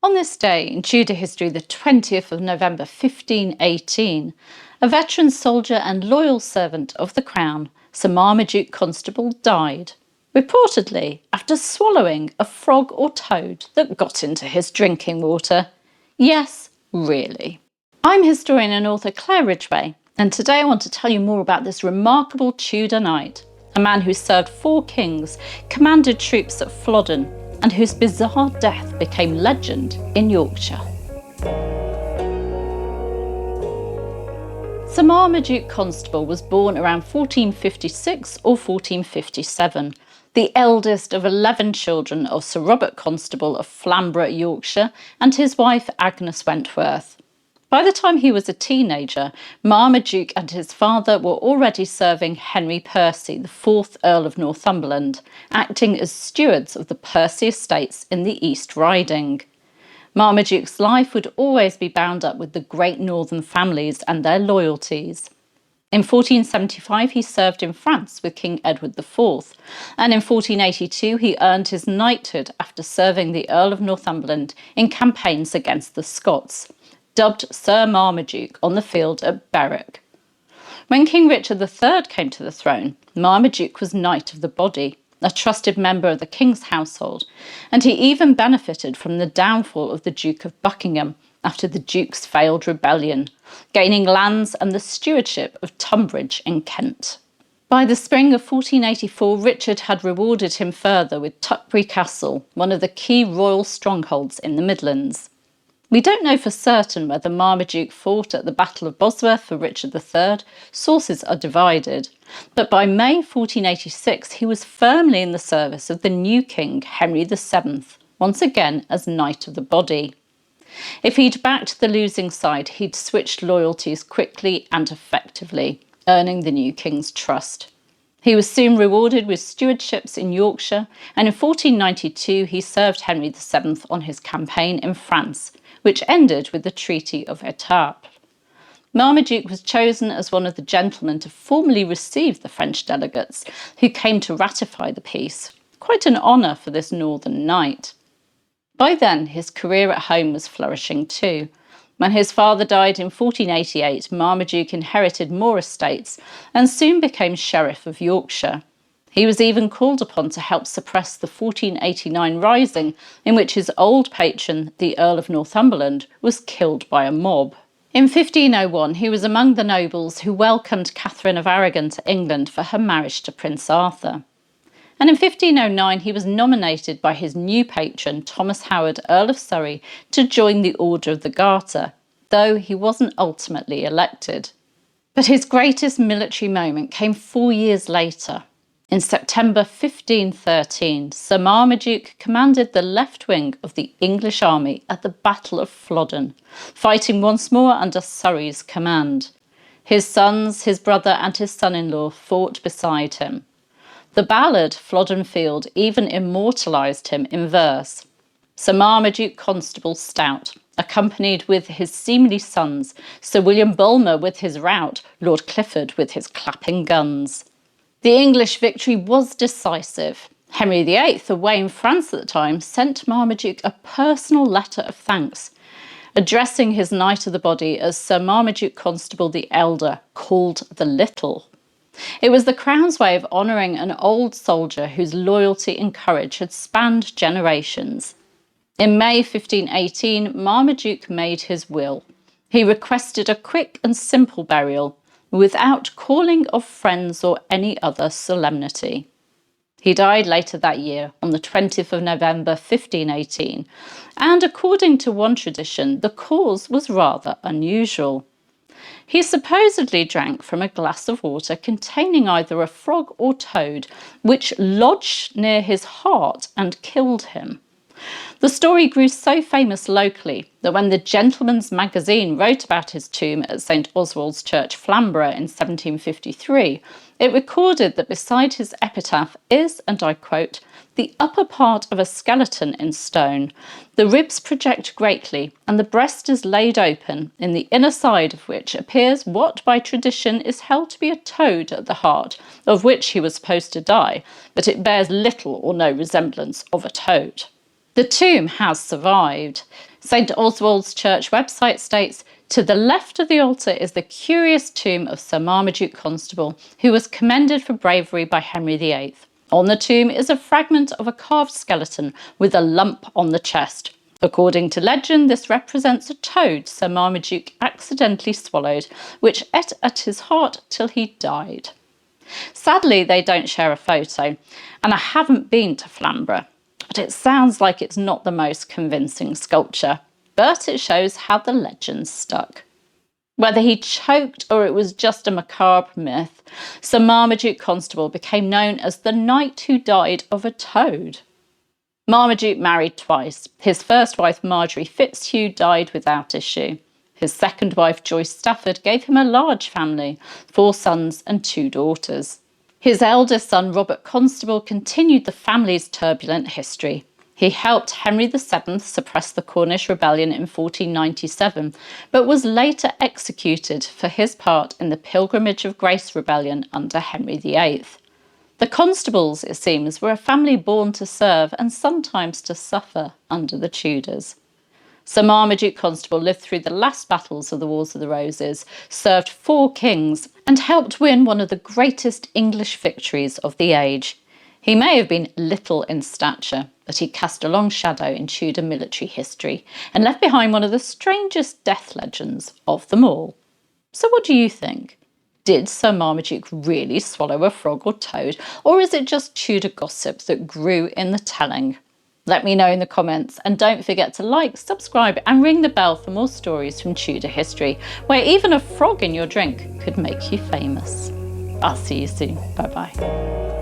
On this day in Tudor history, the 20th of November 1518, a veteran soldier and loyal servant of the Crown, Sir Marmaduke Constable, died, reportedly after swallowing a frog or toad that got into his drinking water. Yes, really. I'm historian and author Claire Ridgway, and today I want to tell you more about this remarkable Tudor knight, a man who served 4 kings, commanded troops at Flodden, and whose bizarre death became legend in Yorkshire. Sir Marmaduke Constable was born around 1456 or 1457, the eldest of 11 children of Sir Robert Constable of Flamborough, Yorkshire, and his wife Agnes Wentworth. By the time he was a teenager, Marmaduke and his father were already serving Henry Percy, the 4th Earl of Northumberland, acting as stewards of the Percy estates in the East Riding. Marmaduke's life would always be bound up with the great northern families and their loyalties. In 1475 he served in France with King Edward IV, and in 1482 he earned his knighthood after serving the Earl of Northumberland in campaigns against the Scots, dubbed Sir Marmaduke on the field at Berwick. When King Richard III came to the throne, Marmaduke was Knight of the Body, a trusted member of the King's household, and he even benefited from the downfall of the Duke of Buckingham after the Duke's failed rebellion, gaining lands and the stewardship of Tunbridge in Kent. By the spring of 1484, Richard had rewarded him further with Tutbury Castle, one of the key royal strongholds in the Midlands. We don't know for certain whether Marmaduke fought at the Battle of Bosworth for Richard III. Sources are divided. But by May 1486, he was firmly in the service of the new king, Henry VII, once again as Knight of the Body. If he'd backed the losing side, he'd switched loyalties quickly and effectively, earning the new king's trust. He was soon rewarded with stewardships in Yorkshire, and in 1492 he served Henry VII on his campaign in France, which ended with the Treaty of Étampes. Marmaduke was chosen as one of the gentlemen to formally receive the French delegates who came to ratify the peace, quite an honour for this northern knight. By then, his career at home was flourishing too. When his father died in 1488, Marmaduke inherited more estates and soon became Sheriff of Yorkshire. He was even called upon to help suppress the 1489 rising in which his old patron, the Earl of Northumberland, was killed by a mob. In 1501, he was among the nobles who welcomed Catherine of Aragon to England for her marriage to Prince Arthur. And in 1509, he was nominated by his new patron, Thomas Howard, Earl of Surrey, to join the Order of the Garter, though he wasn't ultimately elected. But his greatest military moment came 4 years later. In September 1513, Sir Marmaduke commanded the left wing of the English army at the Battle of Flodden, fighting once more under Surrey's command. His sons, his brother and his son-in-law fought beside him. The ballad Flodden Field even immortalised him in verse. Sir Marmaduke Constable stout, accompanied with his seemly sons, Sir William Bulmer with his rout, Lord Clifford with his clapping guns. The English victory was decisive. Henry VIII, away in France at the time, sent Marmaduke a personal letter of thanks, addressing his Knight of the Body as Sir Marmaduke Constable the Elder, called the Little. It was the Crown's way of honouring an old soldier whose loyalty and courage had spanned generations. In May 1518, Marmaduke made his will. He requested a quick and simple burial, without calling of friends or any other solemnity. He died later that year, on the 20th of November 1518, and according to one tradition, the cause was rather unusual. He supposedly drank from a glass of water containing either a frog or toad, which lodged near his heart and killed him. The story grew so famous locally that when the Gentleman's Magazine wrote about his tomb at St Oswald's Church, Flamborough in 1753, it recorded that beside his epitaph is, and I quote, "the upper part of a skeleton in stone. The ribs project greatly, and the breast is laid open, in the inner side of which appears what by tradition is held to be a toad at the heart, of which he was supposed to die, but it bears little or no resemblance of a toad." The tomb has survived. St Oswald's Church website states, "To the left of the altar is the curious tomb of Sir Marmaduke Constable, who was commended for bravery by Henry VIII. On the tomb is a fragment of a carved skeleton with a lump on the chest. According to legend, this represents a toad Sir Marmaduke accidentally swallowed, which ate at his heart till he died." Sadly, they don't share a photo, and I haven't been to Flamborough, but it sounds like it's not the most convincing sculpture, but it shows how the legends stuck. Whether he choked or it was just a macabre myth, Sir Marmaduke Constable became known as the knight who died of a toad. Marmaduke married twice. His first wife, Marjorie Fitzhugh, died without issue. His second wife, Joyce Stafford, gave him a large family, 4 sons and 2 daughters. His eldest son, Robert Constable, continued the family's turbulent history. He helped Henry VII suppress the Cornish rebellion in 1497, but was later executed for his part in the Pilgrimage of Grace rebellion under Henry VIII. The Constables, it seems, were a family born to serve and sometimes to suffer under the Tudors. Sir Marmaduke Constable lived through the last battles of the Wars of the Roses, served 4 kings, and helped win one of the greatest English victories of the age. He may have been little in stature, but he cast a long shadow in Tudor military history and left behind one of the strangest death legends of them all. So what do you think? Did Sir Marmaduke really swallow a frog or toad, or is it just Tudor gossip that grew in the telling? Let me know in the comments, and don't forget to like, subscribe and ring the bell for more stories from Tudor history, where even a frog in your drink could make you famous. I'll see you soon. Bye bye.